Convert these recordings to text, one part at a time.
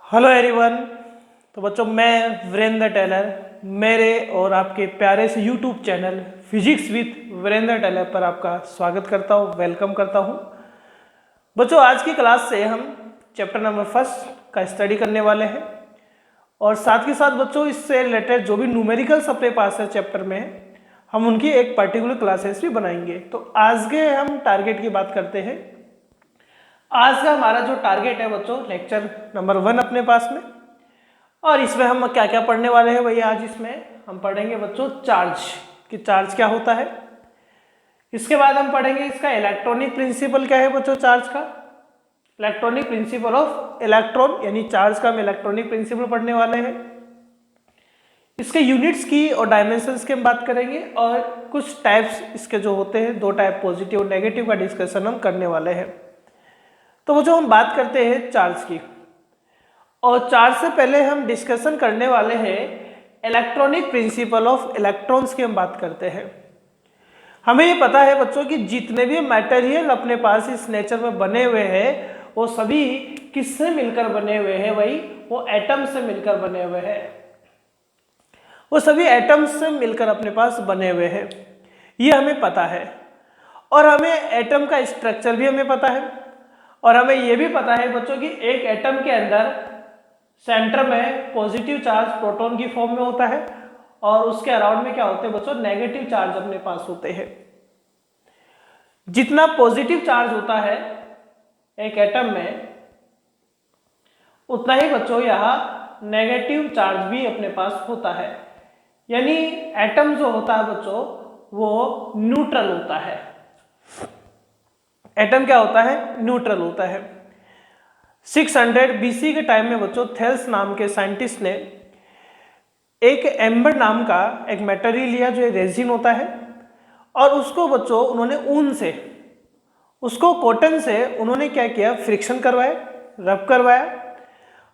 Hello everyone. तो बच्चों मैं वीरेंद्र टेलर मेरे और आपके प्यारे से YouTube channel physics with Virendra Taylor पर आपका स्वागत करता हूँ, वेलकम करता हूँ। बच्चों आज की क्लास से हम चैप्टर नंबर 1 का स्टडी करने वाले हैं और साथ के साथ बच्चों इससे रिलेटेड जो भी न्यूमेरिकल्स अपने पास है चैप्टर में हम उनकी एक पर्टिकुलर क्लासेस भी बनाएंगे। तो आज के हम टारगेट की बात करते हैं। आज का हमारा जो टारगेट है बच्चों लेक्चर नंबर 1 अपने पास में, और इसमें हम क्या क्या पढ़ने वाले हैं भैया। आज इसमें हम पढ़ेंगे बच्चों चार्ज कि चार्ज क्या होता है। इसके बाद हम पढ़ेंगे इसका इलेक्ट्रॉनिक प्रिंसिपल क्या है बच्चों, चार्ज का इलेक्ट्रॉनिक प्रिंसिपल ऑफ इलेक्ट्रॉन, यानी चार्ज का हम इलेक्ट्रॉनिक प्रिंसिपल पढ़ने वाले हैं। इसके यूनिट्स की और डायमेंशंस की हम बात करेंगे और कुछ टाइप्स इसके जो होते हैं, 2 टाइप पॉजिटिव और नेगेटिव का डिस्कशन हम करने वाले हैं। तो वो जो हम बात करते हैं चार्ज की, और चार्ज से पहले हम डिस्कशन करने वाले हैं इलेक्ट्रॉनिक प्रिंसिपल ऑफ इलेक्ट्रॉन्स की हम बात करते हैं। हमें ये पता है बच्चों कि जितने भी मटेरियल अपने पास इस नेचर में बने हुए हैं वो सभी किससे मिलकर बने हुए हैं, वही वो एटम से मिलकर बने हुए हैं। वो सभी एटम्स से मिलकर अपने पास बने हुए हैं, ये हमें पता है। और हमें एटम का स्ट्रक्चर भी हमें पता है, और हमें यह भी पता है बच्चों कि एक एटम के अंदर सेंटर में पॉजिटिव चार्ज प्रोटॉन की फॉर्म में होता है और उसके अराउंड में क्या होते हैं बच्चों, नेगेटिव चार्ज अपने पास होते हैं। जितना पॉजिटिव चार्ज होता है एक एटम में उतना ही बच्चों यहाँ नेगेटिव चार्ज भी अपने पास होता है, यानी एटम जो होता है बच्चों वो न्यूट्रल होता है। एटम क्या होता है, न्यूट्रल होता है। 600 BC के टाइम में बच्चों थेल्स नाम के साइंटिस्ट ने एक एम्बर नाम का एक मटेरियल लिया जो रेजिन होता है, और उसको बच्चों उन्होंने ऊन से, उसको कॉटन से उन्होंने क्या किया, फ्रिक्शन करवाया, रब करवाया।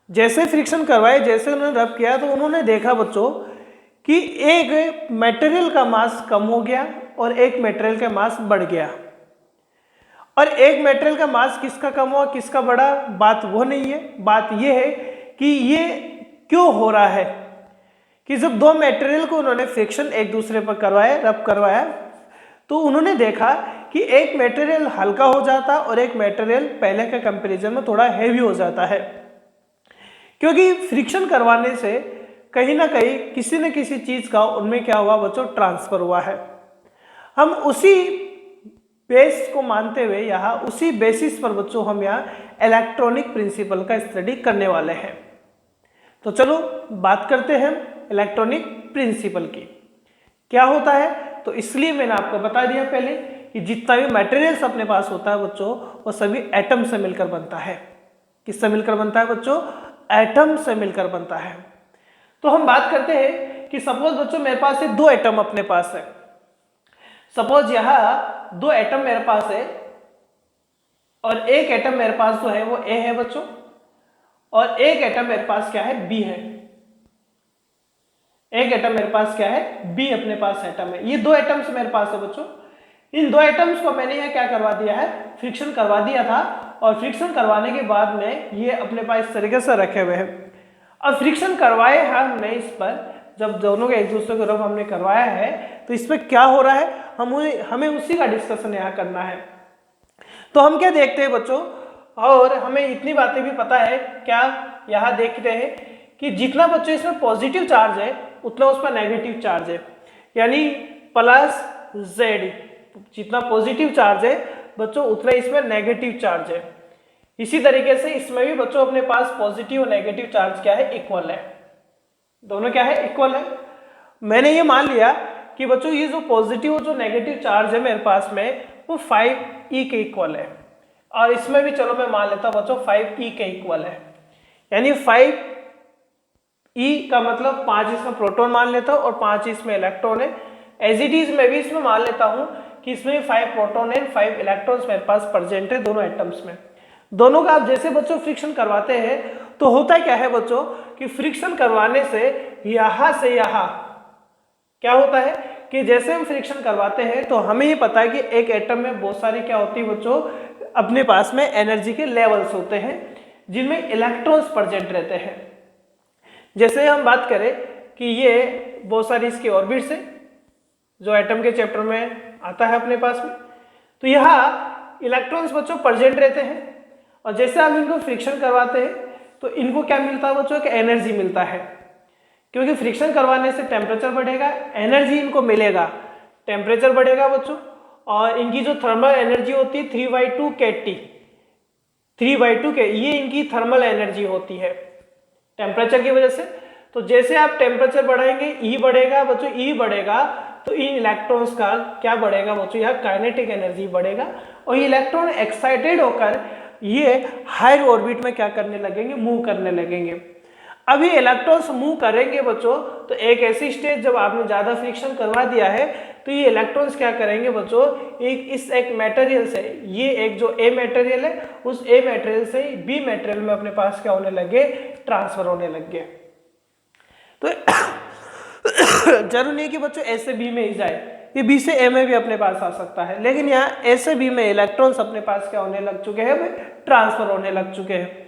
जैसे फ्रिक्शन करवाए, जैसे उन्होंने रब किया तो उन्होंने देखा बच्चों कि एक मटेरियल का मास कम हो गया और एक मटेरियल का मास बढ़ गया। और एक मटेरियल का मास किसका कम हुआ किसका बढ़ा, बात वो नहीं है, बात ये है कि ये क्यों हो रहा है कि जब 2 मटेरियल को उन्होंने फ्रिक्शन एक दूसरे पर करवाया, रब करवाया, तो उन्होंने देखा कि एक मटेरियल हल्का हो जाता और एक मटेरियल पहले के कंपैरिजन में थोड़ा हैवी हो जाता है, क्योंकि फ्रिक्शन करवाने से कहीं ना कहीं किसी न किसी चीज का उनमें क्या हुआ बच्चों, ट्रांसफर हुआ है। हम उसी बेस को मानते हुए यहाँ उसी बेसिस पर बच्चों हम यहाँ इलेक्ट्रॉनिक प्रिंसिपल का स्टडी करने वाले हैं। तो चलो बात करते हैं इलेक्ट्रॉनिक प्रिंसिपल की, क्या होता है। तो इसलिए मैंने आपको बता दिया पहले कि जितना भी मटेरियल्स अपने पास होता है बच्चों वो सभी एटम से मिलकर बनता है। किससे मिलकर बनता है बच्चों, एटम से मिलकर बनता है। तो हम बात करते हैं कि सपोज बच्चों मेरे पास है 2 एटम अपने पास है। सपोज यहाँ 2 एटम मेरे पास है और एक एटम मेरे पास जो है वो ए है बच्चों, और एक एटम मेरे पास क्या है, बी है। एक एटम मेरे पास क्या है, बी अपने पास एटम है। ये 2 एटम्स मेरे पास है बच्चों। इन 2 एटम्स को मैंने यहाँ क्या करवा दिया है, फ्रिक्शन करवा दिया था, और फ्रिक्शन करवाने के बाद में ये अपने पास इस तरीके से रखे हुए हैं। अब फ्रिक्शन करवाए हमने इस पर, जब दोनों के एक दूसरे को रब हमने करवाया है तो इस पर क्या हो रहा है, हमें उसी का डिस्कशन यहाँ करना है। तो हम क्या देखते हैं बच्चों, और हमें इतनी बातें भी पता है, क्या यहाँ देखते हैं कि जितना बच्चों इसमें पॉजिटिव चार्ज है उतना उस पर नेगेटिव चार्ज है, यानी प्लस जेड। जितना पॉजिटिव चार्ज है बच्चों उतना इसमें नेगेटिव चार्ज है। इसी तरीके से इसमें भी बच्चों अपने पास पॉजिटिव और नेगेटिव चार्ज क्या है, इक्वल है। दोनों क्या है, इक्वल है। मैंने ये मान लिया कि बच्चों ये जो पॉजिटिव और जो नेगेटिव चार्ज है मेरे पास में वो 5e के इक्वल है, और इसमें भी चलो मैं मान लेता हूं बच्चों 5e के इक्वल है, यानी 5e का मतलब 5 इसमें प्रोटॉन मान लेता हूं और 5 इसमें इलेक्ट्रॉन है। एज इट इज मैं भी इसमें मान लेता हूं कि इसमें 5 प्रोटॉन है, 5 इलेक्ट्रॉन्स मेरे पास प्रेजेंट है दोनों एटम्स में। दोनों का आप जैसे बच्चों फ्रिक्शन करवाते हैं तो होता क्या है बच्चों कि फ्रिक्शन करवाने से यहाँ क्या होता है कि जैसे हम फ्रिक्शन करवाते हैं तो हमें ये पता है कि एक एटम में बहुत सारी क्या होती है बच्चों, अपने पास में एनर्जी के लेवल्स होते हैं। जिनमें इलेक्ट्रॉन्स प्रेजेंट रहते हैं। जैसे हम बात करें कि ये बहुत सारी इसकी ऑर्बिट्स है जो एटम के चैप्टर में आता है अपने पास में, तो यहाँ इलेक्ट्रॉन्स बच्चों प्रेजेंट रहते हैं और जैसे हम इनको फ्रिक्शन करवाते हैं तो इनको क्या मिलता है बच्चों, कि एनर्जी मिलता है, क्योंकि फ्रिक्शन करवाने से टेम्परेचर बढ़ेगा, एनर्जी इनको मिलेगा, टेम्परेचर बढ़ेगा बच्चों, और इनकी जो थर्मल एनर्जी होती है 3/2 kT, 3/2 के ये इनकी थर्मल एनर्जी होती है टेम्परेचर की वजह से। तो जैसे आप टेम्परेचर बढ़ाएंगे ई बढ़ेगा बच्चों, ई बढ़ेगा तो इन इलेक्ट्रॉन्स का क्या बढ़ेगा बच्चों, यहाँ काइनेटिक एनर्जी बढ़ेगा और ये इलेक्ट्रॉन एक्साइटेड होकर ये हायर ऑर्बिट में क्या करने लगेंगे, मूव करने लगेंगे। अभी इलेक्ट्रॉन्स मूव करेंगे बच्चों तो एक ऐसी स्टेज जब आपने ज़्यादा फ्रिक्शन करवा दिया है तो ये इलेक्ट्रॉन्स क्या करेंगे बच्चों, एक मटेरियल से, ये एक जो ए मटेरियल है उस ए मटेरियल से बी मटेरियल में अपने पास क्या होने लगे, ट्रांसफर होने लग गए। तो जरूर नहीं कि बच्चों ए से बी में ही जाए, ये बी से ए में भी अपने पास आ सकता है, लेकिन यहाँ ए से बी में इलेक्ट्रॉन्स अपने पास क्या होने लग चुके हैं, ट्रांसफर होने लग चुके हैं।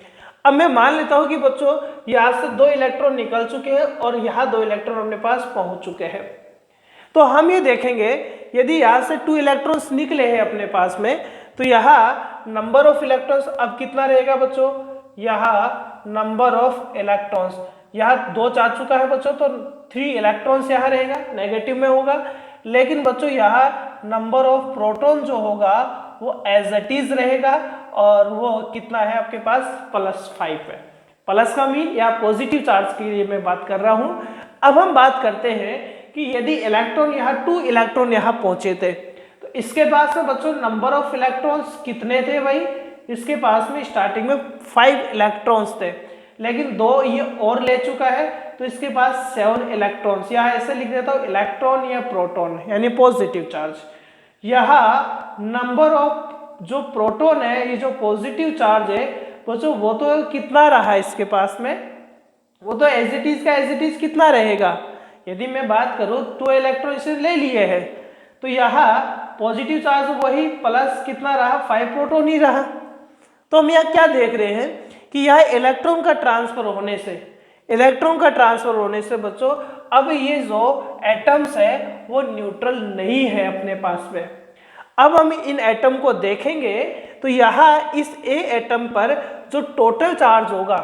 अब मैं मान लेता हूं कि बच्चों यहाँ से 2 इलेक्ट्रॉन निकल चुके हैं और यहाँ 2 इलेक्ट्रॉन अपने पास पहुंच चुके हैं। तो हम ये देखेंगे यदि यहाँ से 2 इलेक्ट्रॉन्स निकले हैं अपने पास में तो यहाँ नंबर ऑफ इलेक्ट्रॉन्स अब कितना रहेगा बच्चों, यहाँ नंबर ऑफ इलेक्ट्रॉन्स यहाँ 2 जा चुका है बच्चों, तो 3 इलेक्ट्रॉन्स यहाँ रहेगा, नेगेटिव में होगा। लेकिन बच्चों यहाँ नंबर ऑफ प्रोटॉन जो होगा वो एज इट इज रहेगा और वो कितना है आपके पास, +5 है। प्लस का मीन या पॉजिटिव चार्ज के लिए मैं बात कर रहा हूं। अब हम बात करते हैं कि यदि इलेक्ट्रॉन यहाँ 2 इलेक्ट्रॉन यहाँ पहुंचे थे तो इसके पास में बच्चों नंबर ऑफ इलेक्ट्रॉन्स कितने थे भाई, इसके पास में स्टार्टिंग में 5 इलेक्ट्रॉन्स थे, लेकिन 2 ये और ले चुका है तो इसके पास 7 इलेक्ट्रॉन्स, यहाँ ऐसे लिख देता हूँ इलेक्ट्रॉन या प्रोटॉन यानी पॉजिटिव चार्ज। यहाँ नंबर ऑफ जो प्रोटॉन है, ये जो पॉजिटिव चार्ज है बच्चों वो तो कितना रहा इसके पास में, वो तो एज इट इज का एज इट इज कितना रहेगा। यदि मैं बात करूं 2 इलेक्ट्रॉन इसे ले लिए हैं तो यहाँ पॉजिटिव चार्ज वही प्लस कितना रहा, 5 प्रोटॉन ही रहा। तो हम यहाँ क्या देख रहे हैं कि यहाँ इलेक्ट्रॉन का ट्रांसफर होने से बच्चों अब ये जो एटम्स है वो न्यूट्रल नहीं है अपने पास में। अब हम इन एटम को देखेंगे तो यहाँ इस ए एटम पर जो टोटल चार्ज होगा,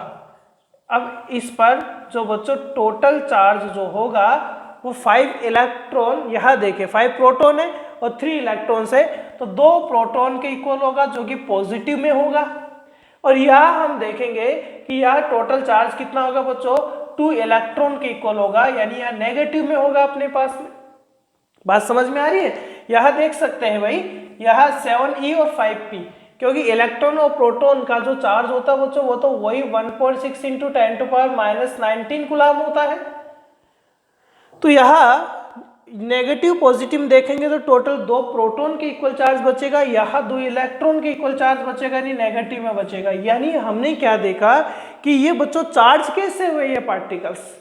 अब इस पर जो बच्चों टोटल चार्ज जो होगा वो 5 इलेक्ट्रॉन, यहाँ देखें 5 प्रोटॉन है और 3 इलेक्ट्रॉन्स है, तो 2 प्रोटॉन के इक्वल होगा जो कि पॉजिटिव में होगा। और यहाँ हम देखेंगे कि यहाँ टोटल चार्ज कितना होगा बच्चों, 2 इलेक्ट्रॉन के इक्वल होगा, यानी यहाँ नेगेटिव में होगा अपने पास में। बात समझ में आ रही है। यहाँ देख सकते हैं भाई, यहाँ 7e और 5p, क्योंकि इलेक्ट्रॉन और प्रोटॉन का जो चार्ज होता है बच्चों वो तो वही 1.6 × 10⁻⁻19 कूलम होता है। तो यहाँ नेगेटिव पॉजिटिव देखेंगे तो टोटल 2 प्रोटॉन के इक्वल चार्ज बचेगा, यहाँ 2 इलेक्ट्रॉन के इक्वल चार्ज बचेगा, नहीं नेगेटिव में बचेगा। यानी हमने क्या देखा कि ये बच्चों चार्ज कैसे हुए, ये पार्टिकल्स,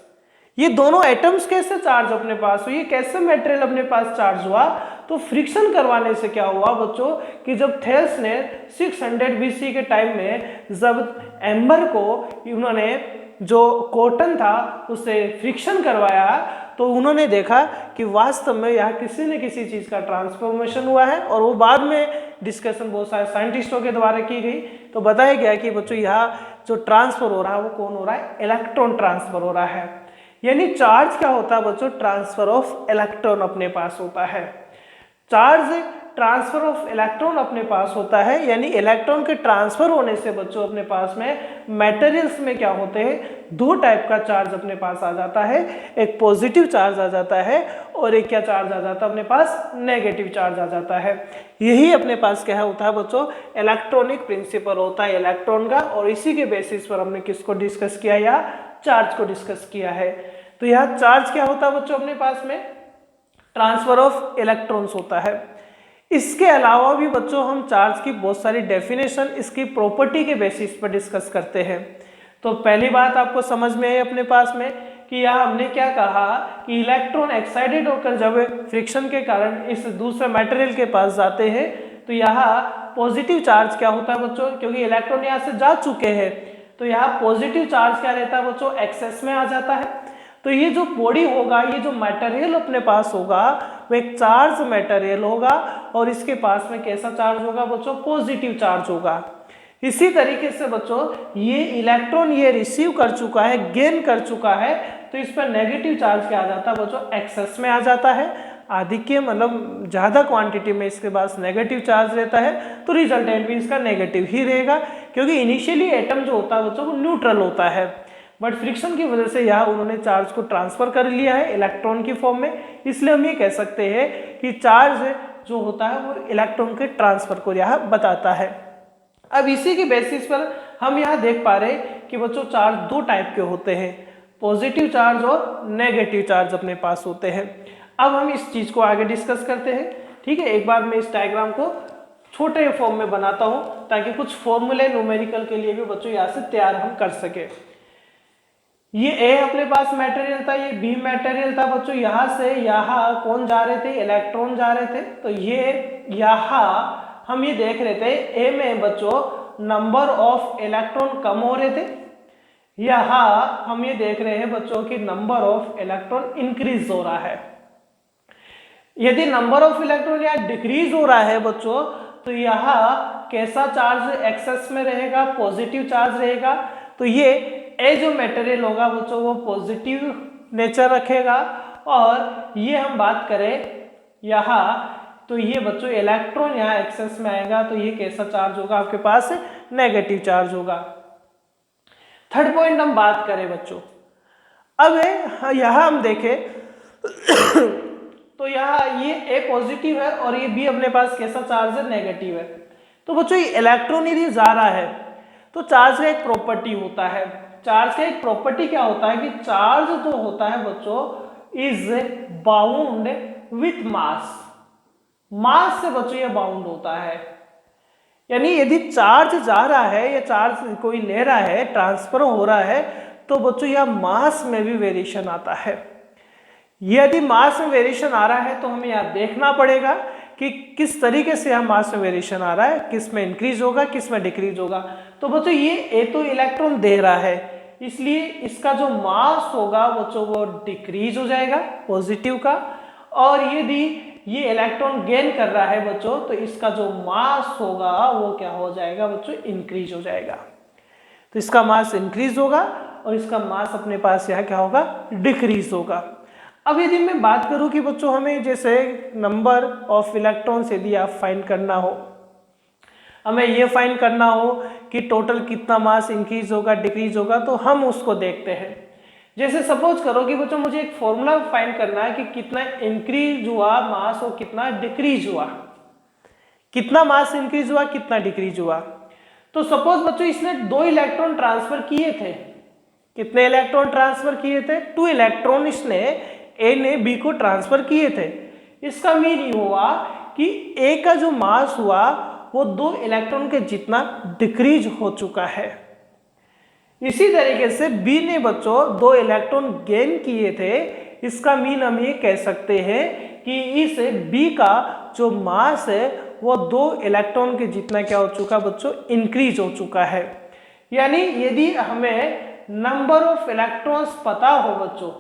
ये दोनों एटम्स कैसे चार्ज अपने पास हुई, कैसे मटेरियल अपने पास चार्ज हुआ। तो फ्रिक्शन करवाने से क्या हुआ बच्चों कि जब थेल्स ने 600 BC के टाइम में जब एम्बर को उन्होंने जो कॉटन था उससे फ्रिक्शन करवाया तो उन्होंने देखा कि वास्तव में यहाँ किसी न किसी चीज़ का ट्रांसफॉर्मेशन हुआ है। और वो बाद में डिस्कशन बहुत सारे साइंटिस्टों के द्वारा की गई, तो बताया गया कि बच्चों यहाँ जो ट्रांसफर हो रहा है वो कौन हो रहा है, इलेक्ट्रॉन ट्रांसफर हो रहा है। यानी चार्ज क्या होता है बच्चों, ट्रांसफर ऑफ इलेक्ट्रॉन अपने पास होता है। चार्ज ट्रांसफर ऑफ इलेक्ट्रॉन अपने पास होता है, यानी इलेक्ट्रॉन के ट्रांसफर होने से बच्चों अपने पास में मटेरियल्स में क्या होते हैं, 2 टाइप का चार्ज अपने पास आ जाता है, एक पॉजिटिव चार्ज आ जाता है और एक क्या चार्ज आ जाता है अपने पास, नेगेटिव चार्ज आ जाता है। यही अपने पास क्या होता है बच्चों, इलेक्ट्रॉनिक प्रिंसिपल होता है इलेक्ट्रॉन का। और इसी के बेसिस पर हमने किसको डिस्कस किया, या चार्ज को डिस्कस किया है। तो यह चार्ज क्या होता है बच्चों अपने पास में, ट्रांसफर ऑफ इलेक्ट्रॉन्स होता है। इसके अलावा भी बच्चों हम चार्ज की बहुत सारी डेफिनेशन इसकी प्रॉपर्टी के बेसिस पर डिस्कस करते हैं। तो पहली बात आपको समझ में आई अपने पास में कि यहाँ हमने क्या कहा कि इलेक्ट्रॉन एक्साइटेड होकर जब फ्रिक्शन के कारण इस दूसरे मटेरियल के पास जाते हैं तो यहाँ पॉजिटिव चार्ज क्या होता है बच्चों, क्योंकि इलेक्ट्रॉन यहाँ से जा चुके हैं तो यहाँ पॉजिटिव चार्ज क्या रहता है बच्चों, एक्सेस में आ जाता है। तो ये जो बॉडी होगा, ये जो मटेरियल अपने पास होगा वो एक चार्ज मटेरियल होगा और इसके पास में कैसा चार्ज होगा बच्चों, पॉजिटिव चार्ज होगा। इसी तरीके से बच्चों ये इलेक्ट्रॉन ये रिसीव कर चुका है, गेन कर चुका है, तो इस पर नेगेटिव चार्ज क्या आ जाता है बच्चों, एक्सेस में आ जाता है। आधिक्य मतलब ज़्यादा क्वांटिटी में इसके पास नेगेटिव चार्ज रहता है, तो रिजल्टेंट भी इसका नेगेटिव ही रहेगा, क्योंकि इनिशियली एटम जो होता है बच्चों वो न्यूट्रल होता है, बट फ्रिक्शन की वजह से यहाँ उन्होंने चार्ज को ट्रांसफर कर लिया है इलेक्ट्रॉन की फॉर्म में। इसलिए हम ये कह सकते हैं कि चार्ज जो होता है वो इलेक्ट्रॉन के ट्रांसफर को यहाँ बताता है। अब इसी की बेसिस पर हम यहाँ देख पा रहे हैं कि बच्चों चार्ज दो टाइप के होते हैं, पॉजिटिव चार्ज और नेगेटिव चार्ज अपने पास होते हैं। अब हम इस चीज को आगे डिस्कस करते हैं, ठीक है। एक बार मैं इस डायग्राम को छोटे फॉर्म में बनाता हूँ ताकि कुछ फॉर्मूले न्यूमेरिकल के लिए भी बच्चों यहाँ से तैयार हम कर सके। ये ए अपने पास मटेरियल था, ये बी मटेरियल था बच्चों। यहाँ से यहाँ कौन जा रहे थे, इलेक्ट्रॉन जा रहे थे। तो ये यहाँ हम ये देख रहे थे ए में बच्चों नंबर ऑफ इलेक्ट्रॉन कम हो रहे थे, यहाँ हम ये देख रहे हैं बच्चों कि नंबर ऑफ इलेक्ट्रॉन इंक्रीज हो रहा है। यदि नंबर ऑफ इलेक्ट्रॉन यहाँ डिक्रीज हो रहा है बच्चों, तो यहाँ कैसा चार्ज एक्सेस में रहेगा, पॉजिटिव चार्ज रहेगा। तो ये ए जो मटेरियल होगा बच्चों वो पॉजिटिव नेचर रखेगा, और ये हम बात करें यहाँ तो ये बच्चों इलेक्ट्रॉन यहाँ एक्सेस में आएगा, तो ये कैसा चार्ज होगा आपके पास, नेगेटिव चार्ज होगा। थर्ड पॉइंट हम बात करें बच्चों, अब यहाँ हम देखें तो यहाँ ये ए पॉजिटिव है और ये बी अपने पास कैसा चार्ज है, नेगेटिव है। तो बच्चों ये इलेक्ट्रॉन यदि जा रहा है तो चार्ज का एक प्रॉपर्टी होता है, चार्ज का एक प्रॉपर्टी क्या होता है कि चार्ज जो होता है बच्चों इज बाउंड विथ मास, मास से बच्चों ये बाउंड होता है। यानी यदि चार्ज जा रहा है या चार्ज कोई ले रहा है, ट्रांसफर हो रहा है, तो बच्चों यह मास में भी वेरिएशन आता है। यदि मास में वेरिएशन आ रहा है तो हमें यहाँ देखना पड़ेगा कि किस तरीके से यहाँ मास में वेरिएशन आ रहा है, किस में इंक्रीज होगा, किस में डिक्रीज होगा। तो बच्चों ये ए तो इलेक्ट्रॉन दे रहा है, इसलिए इसका जो मास होगा बच्चों वो डिक्रीज हो जाएगा पॉजिटिव का, और यदि ये इलेक्ट्रॉन गेन कर रहा है बच्चों तो इसका जो मास होगा वो क्या हो जाएगा बच्चों, इंक्रीज हो जाएगा। तो इसका मास इंक्रीज होगा और इसका मास अपने पास यहाँ क्या होगा, डिक्रीज होगा। अब यदि मैं बात करूं कि बच्चों हमें जैसे नंबर ऑफ इलेक्ट्रॉन्स यदि आप फाइंड करना हो, हमें ये फाइंड करना हो कि टोटल कितना मास इंक्रीज होगा, डिक्रीज होगा, तो हम उसको देखते हैं। जैसे सपोज करो कि बच्चों मुझे एक फॉर्मूला फाइंड करना है कि कितना इंक्रीज हुआ मास और कितना डिक्रीज हुआ, कितना मास इंक्रीज हुआ, कितना डिक्रीज हुआ। तो सपोज बच्चों इसने 2 इलेक्ट्रॉन ट्रांसफर किए थे, कितने इलेक्ट्रॉन ट्रांसफर किए थे, 2 इलेक्ट्रॉन इसने ए ने बी को ट्रांसफर किए थे। इसका मीनिंग हुआ कि ए का जो मास हुआ वो 2 इलेक्ट्रॉन के जितना डिक्रीज हो चुका है। इसी तरीके से बी ने बच्चों 2 इलेक्ट्रॉन गेन किए थे, इसका मीन हम ये कह सकते हैं कि इस बी का जो मास है वो 2 इलेक्ट्रॉन के जितना क्या हो चुका बच्चों, इंक्रीज हो चुका है। यानी यदि हमें नंबर ऑफ इलेक्ट्रॉन्स पता हो बच्चों,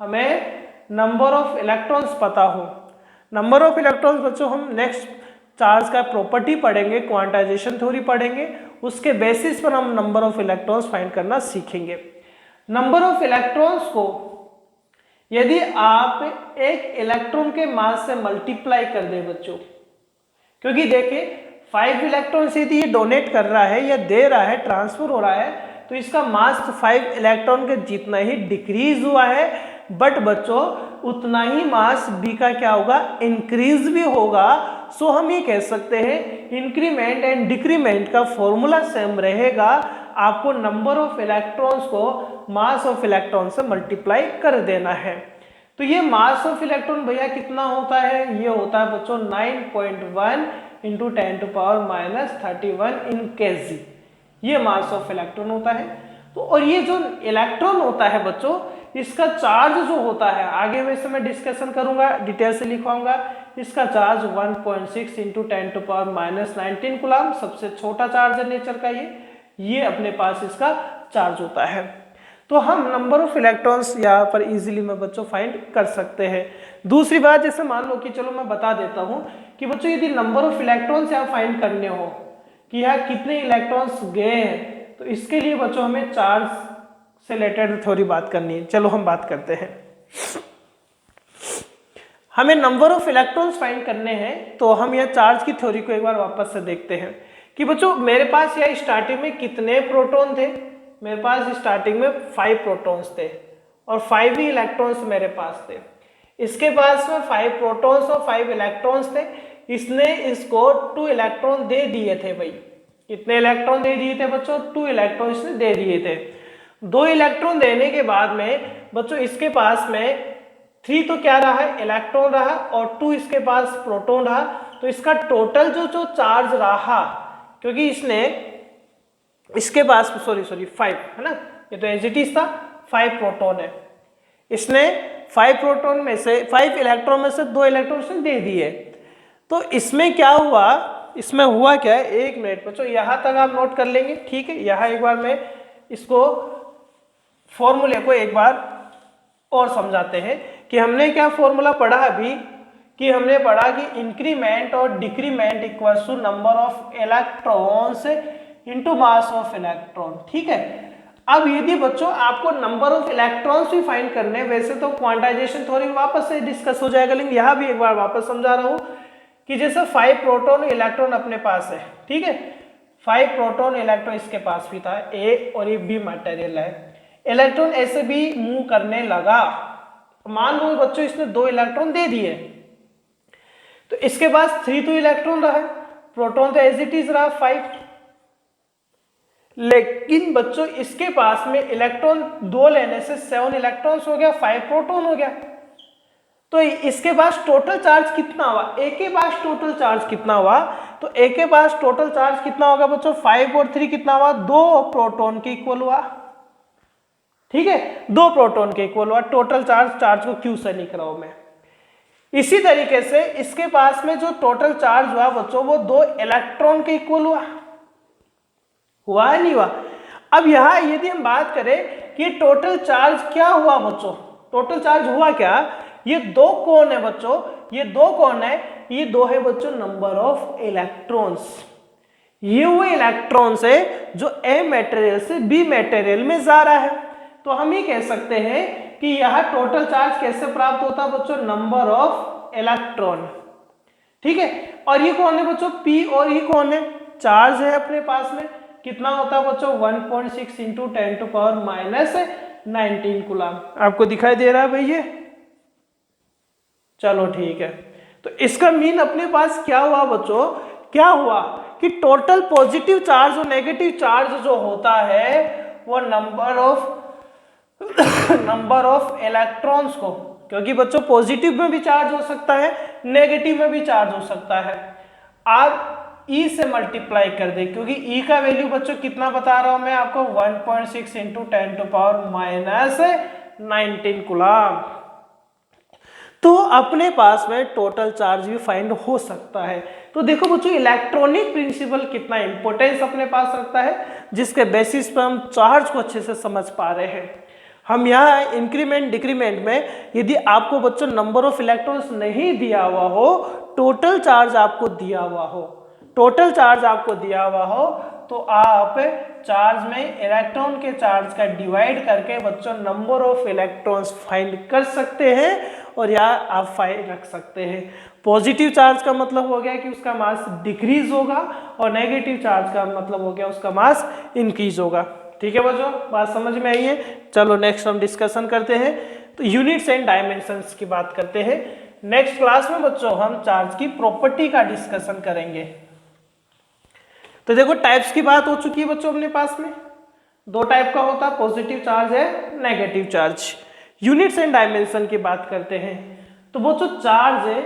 हमें नंबर ऑफ इलेक्ट्रॉन्स पता हो, नंबर ऑफ इलेक्ट्रॉन्स बच्चों हम नेक्स्ट चार्ज का प्रॉपर्टी पढ़ेंगे, क्वांटाइजेशन थ्योरी पढ़ेंगे, उसके बेसिस पर हम नंबर ऑफ इलेक्ट्रॉन्स फाइंड करना सीखेंगे। नंबर ऑफ इलेक्ट्रॉन्स को यदि आप एक इलेक्ट्रॉन के मास से मल्टीप्लाई कर दे बच्चों, क्योंकि देखिए 5 इलेक्ट्रॉन्स यदि ये डोनेट कर रहा है या दे रहा है, ट्रांसफर हो रहा है, तो इसका मास 5 इलेक्ट्रॉन के जितना ही डिक्रीज हुआ है, बट बच्चों उतना ही मास बी का क्या होगा, इंक्रीज भी होगा। सो हम ये कह सकते हैं इंक्रीमेंट एंड डिक्रीमेंट का फॉर्मूला सेम रहेगा, आपको नंबर ऑफ इलेक्ट्रॉन्स को मास ऑफ इलेक्ट्रॉन से मल्टीप्लाई कर देना है। तो ये मास ऑफ इलेक्ट्रॉन भैया कितना होता है, ये होता है बच्चों 9.1 इंटू 10⁻31 इन kg, ये मास ऑफ इलेक्ट्रॉन होता है। तो और ये जो इलेक्ट्रॉन होता है बच्चों, इसका चार्ज जो होता है, आगे वैसे मैं डिस्कशन करूंगा, डिटेल से लिखवाऊंगा, इसका चार्ज 1.6 इंटू 10⁻19 कूलम, सबसे छोटा चार्ज है नेचर का ये अपने पास इसका चार्ज होता है। तो हम नंबर ऑफ इलेक्ट्रॉन्स यहाँ पर इजीली में बच्चों फाइंड कर सकते हैं। दूसरी बात, जैसे मान लो कि चलो मैं बता देता हूँ कि बच्चों यदि नंबर ऑफ इलेक्ट्रॉन्स यहाँ फाइंड करने हो कि यहाँ कितने इलेक्ट्रॉन्स गए हैं, तो इसके लिए बच्चों हमें चार्ज से रिलेटेड थोड़ी बात करनी है। चलो हम बात करते हैं। हमें नंबर ऑफ इलेक्ट्रॉन्स फाइंड करने हैं, तो हम यह चार्ज की थ्योरी को एक बार वापस से देखते हैं कि बच्चों मेरे पास यह स्टार्टिंग में कितने प्रोटॉन थे। मेरे पास स्टार्टिंग में 5 प्रोटॉन्स थे और 5 ही इलेक्ट्रॉन्स मेरे पास थे। इसके पास में 5 प्रोटॉन्स और 5 इलेक्ट्रॉन्स थे। इसने इसको 2 इलेक्ट्रॉन दे दिए थे भाई। कितने इलेक्ट्रॉन दे दिए थे बच्चों? 2 इलेक्ट्रॉन इसने दे दिए थे। 2 इलेक्ट्रॉन देने के बाद में बच्चों इसके पास में 3 तो क्या रहा है? इलेक्ट्रॉन रहा और 2 इसके पास प्रोटॉन रहा। तो इसका टोटल जो चार्ज रहा, क्योंकि इसने इसके पास 5 है ना, ये तो एज इट इज था, 5 प्रोटॉन है। इसने 5 प्रोटॉन में से 5 इलेक्ट्रॉन में से 2 इलेक्ट्रॉन इसने दे दिए। तो इसमें क्या हुआ? इसमें हुआ क्या है, एक मिनट बच्चों यहां तक आप नोट कर लेंगे, ठीक है। यहां एक बार मैं इसको फॉर्मूले को एक बार और समझाते हैं कि हमने क्या फॉर्मूला पढ़ा अभी, कि हमने पढ़ा कि इंक्रीमेंट और decrement equals to number of electrons into mass of electron, ठीक है। अब यदि बच्चों आपको नंबर ऑफ इलेक्ट्रॉन्स भी फाइंड करने, वैसे तो क्वांटाइजेशन थ्योरी वापस से डिस्कस हो जाएगा, लेकिन यहां भी एक बार वापस समझा रहा हूं कि जैसे 5 प्रोटॉन इलेक्ट्रॉन अपने पास है, ठीक है। 5 प्रोटॉन इलेक्ट्रॉन इसके पास भी था, ए और ये बी मटेरियल है। इलेक्ट्रॉन ऐसे भी मूव करने लगा। मान लो बच्चों इसने 2 इलेक्ट्रॉन दे दिए, तो इसके पास 3 तो इलेक्ट्रॉन रहा, प्रोटॉन तो एज इट इज रहा 5। लेकिन बच्चों इसके पास में इलेक्ट्रॉन 2 लेने से 7 इलेक्ट्रॉन्स हो गया, 5 प्रोटॉन हो गया। तो इसके पास टोटल चार्ज कितना हुआ? ए के पास टोटल चार्ज कितना हुआ? तो ए के पास टोटल चार्ज कितना होगा बच्चों? 5 और 3 कितना हुआ? 2 प्रोटॉन के इक्वल हुआ, ठीक है। 2 प्रोटॉन के इक्वल हुआ टोटल चार्ज को क्यू से लिख रहा हूं मैं। इसी तरीके से इसके पास में जो टोटल चार्ज हुआ बच्चों, वो 2 इलेक्ट्रॉन के इक्वल हुआ है नहीं हुआ? अब यहां यदि हम बात करें कि टोटल चार्ज क्या हुआ बच्चों, टोटल चार्ज हुआ क्या? ये 2 कौन है बच्चों? ये 2 कौन है? ये 2 है बच्चों नंबर ऑफ इलेक्ट्रॉन्स। ये वो इलेक्ट्रॉन्स है जो ए मटेरियल से बी मटेरियल में जा रहा है। तो हम ये कह सकते हैं कि यह टोटल चार्ज कैसे प्राप्त होता है बच्चों? नंबर ऑफ इलेक्ट्रॉन, ठीक है। और ये कौन है बच्चों? पी। और ये कौन है? चार्ज है अपने पास में। कितना होता है बच्चों? 1.6 इंटू 10⁻⁻19 कूलम। आपको दिखाई दे रहा है भाई ये? चलो ठीक है। तो इसका मीन अपने पास क्या हुआ बच्चों? क्या हुआ कि टोटल पॉजिटिव चार्ज और नेगेटिव चार्ज जो होता है वो नंबर ऑफ इलेक्ट्रॉन्स को, क्योंकि बच्चों पॉजिटिव में भी चार्ज हो सकता है, नेगेटिव में भी चार्ज हो सकता है, आप ई से मल्टीप्लाई कर दे, क्योंकि ई का वैल्यू बच्चों कितना बता रहा हूं मैं आपको? 1.6 इंटू 10⁻⁻19 कूलम। तो अपने पास में टोटल चार्ज भी फाइंड हो सकता है। तो देखो बच्चों इलेक्ट्रॉनिक प्रिंसिपल कितना इंपॉर्टेंस अपने पास रखता है, जिसके बेसिस पर हम चार्ज को अच्छे से समझ पा रहे हैं। हम यहाँ इंक्रीमेंट डिक्रीमेंट में यदि आपको बच्चों नंबर ऑफ इलेक्ट्रॉन्स नहीं दिया हुआ हो, टोटल चार्ज आपको दिया हुआ हो, तो आप चार्ज में इलेक्ट्रॉन के चार्ज का डिवाइड करके बच्चों नंबर ऑफ इलेक्ट्रॉन्स फाइंड कर सकते हैं और या आप फाइंड रख सकते हैं। पॉजिटिव चार्ज का मतलब हो गया कि उसका मास डिक्रीज होगा और नेगेटिव चार्ज का मतलब हो गया उसका मास इंक्रीज होगा। ठीक है बच्चों, बात समझ में आई है? चलो नेक्स्ट हम डिस्कशन करते हैं, तो यूनिट्स एंड डायमेंशंस की बात करते हैं। नेक्स्ट क्लास में बच्चों हम चार्ज की प्रॉपर्टी का डिस्कशन करेंगे। तो देखो टाइप्स की बात हो चुकी है बच्चों अपने पास में, 2 टाइप का होता है, पॉजिटिव चार्ज है, negative charge. Units and dimension की बात करते हैं, तो बच्चों चार्ज है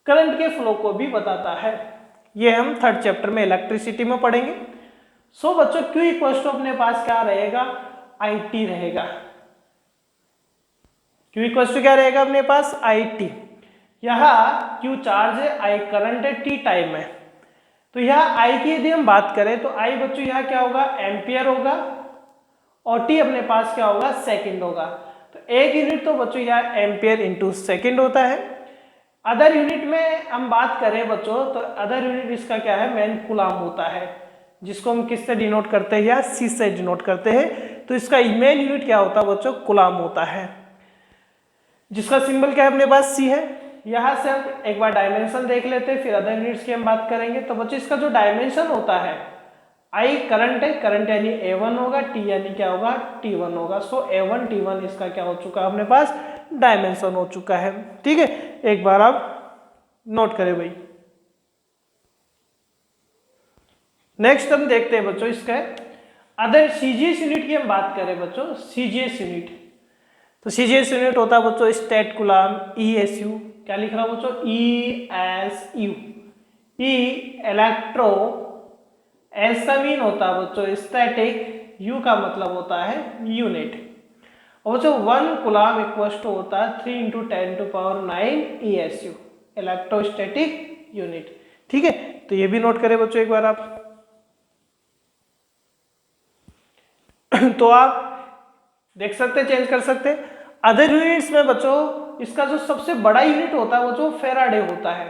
करंट के फ्लो को भी बताता है। ये हम 3rd चैप्टर में इलेक्ट्रिसिटी में पढ़ेंगे। सो बच्चों Q इक्वल टू अपने पास क्या रहेगा? IT रहेगा। Q इक्वल टू क्या रहेगा अपने पास? IT। यहाँ Q चार्ज है, I करंट है, T टाइम है। तो यहाँ आई की यदि हम बात करें तो आई बच्चों यहाँ क्या होगा, एम्पियर होगा, और टी अपने पास क्या होगा, सेकंड होगा। तो एक यूनिट तो बच्चों यहाँ एम्पियर इंटू सेकेंड होता है। अदर यूनिट में हम बात करें बच्चों तो अदर यूनिट इसका क्या है, मेन कूलाम होता है, जिसको हम किससे डिनोट करते हैं, या सी से डिनोट करते हैं। तो इसका मेन यूनिट क्या होता है बच्चों, कूलाम होता है, जिसका सिंबल क्या है अपने पास, सी है। यहां से हम एक बार डायमेंशन देख लेते हैं, फिर अदर यूनिट्स की हम बात करेंगे। तो बच्चों इसका जो डायमेंशन होता है, आई करंट है, करंट यानी A1 होगा, टी यानी क्या होगा, T1 होगा। सो A1 T1 इसका क्या हो चुका है अपने पास, डायमेंशन हो चुका है। ठीक है, एक बार आप नोट करें भाई। नेक्स्ट हम देखते हैं बच्चों इसका अदर सीजीएस यूनिट की हम बात करें बच्चों, सीजीएस यूनिट। तो सीजीएस यूनिट होता है बच्चों स्टेट कूलाम, ESU। क्या लिख रहा हूं बच्चों, ESU। E इलेक्ट्रो, एस का मीन होता है बच्चों स्टैटिक, यू का मतलब होता है यूनिट। और बच्चों 1 कूलाम इक्वल टू होता है 3 × 10⁹ ESU, इलेक्ट्रोस्टैटिक यूनिट। ठीक है, तो ये भी नोट करें बच्चों एक बार आप। तो आप देख सकते हैं, चेंज कर सकते हैं। अदर यूनिट्स में बच्चों इसका जो सबसे बड़ा यूनिट होता है वो जो फेराडे होता है।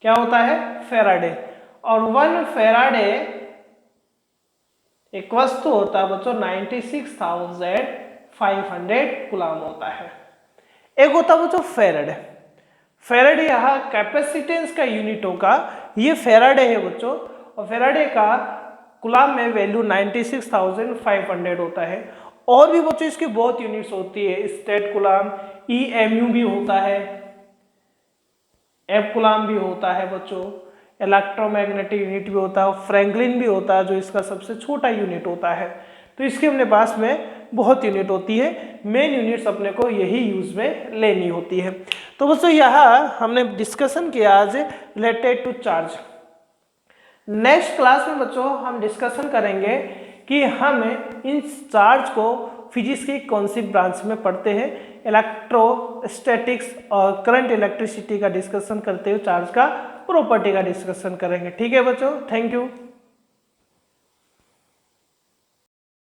क्या होता है, फेराडे। और 1 फेराडे इक्वल्स टू होता है बच्चों 96,500 कूलाम होता है। एक होता है बच्चों फेराडे। फेराडे यहाँ कैपेसिटेंस का यूनिट होगा, ये फेराडे है बच्चों, और फेराडे का कूलाम में वैल्यू 96,500 होता है। और भी बच्चों इसकी बहुत यूनिट्स होती है, स्टेट कूलाम, EMU भी होता है, एफ कूलाम भी होता है बच्चों, इलेक्ट्रोमैग्नेटिक यूनिट भी होता है, फ्रैंकलिन भी होता है जो इसका सबसे छोटा यूनिट होता है। तो इसके अपने पास में बहुत यूनिट होती है, मेन यूनिट्स अपने को यही यूज में लेनी होती है। तो बच्चों यहाँ हमने डिस्कशन किया आज related to charge. Next class में बच्चों हम डिस्कशन करेंगे कि हम इन चार्ज को फिजिक्स की कौन सी ब्रांच में पढ़ते हैं। इलेक्ट्रोस्टैटिक्स और करंट इलेक्ट्रिसिटी का डिस्कशन करते हुए चार्ज का प्रॉपर्टी का डिस्कशन करेंगे। ठीक है बच्चों, थैंक यू।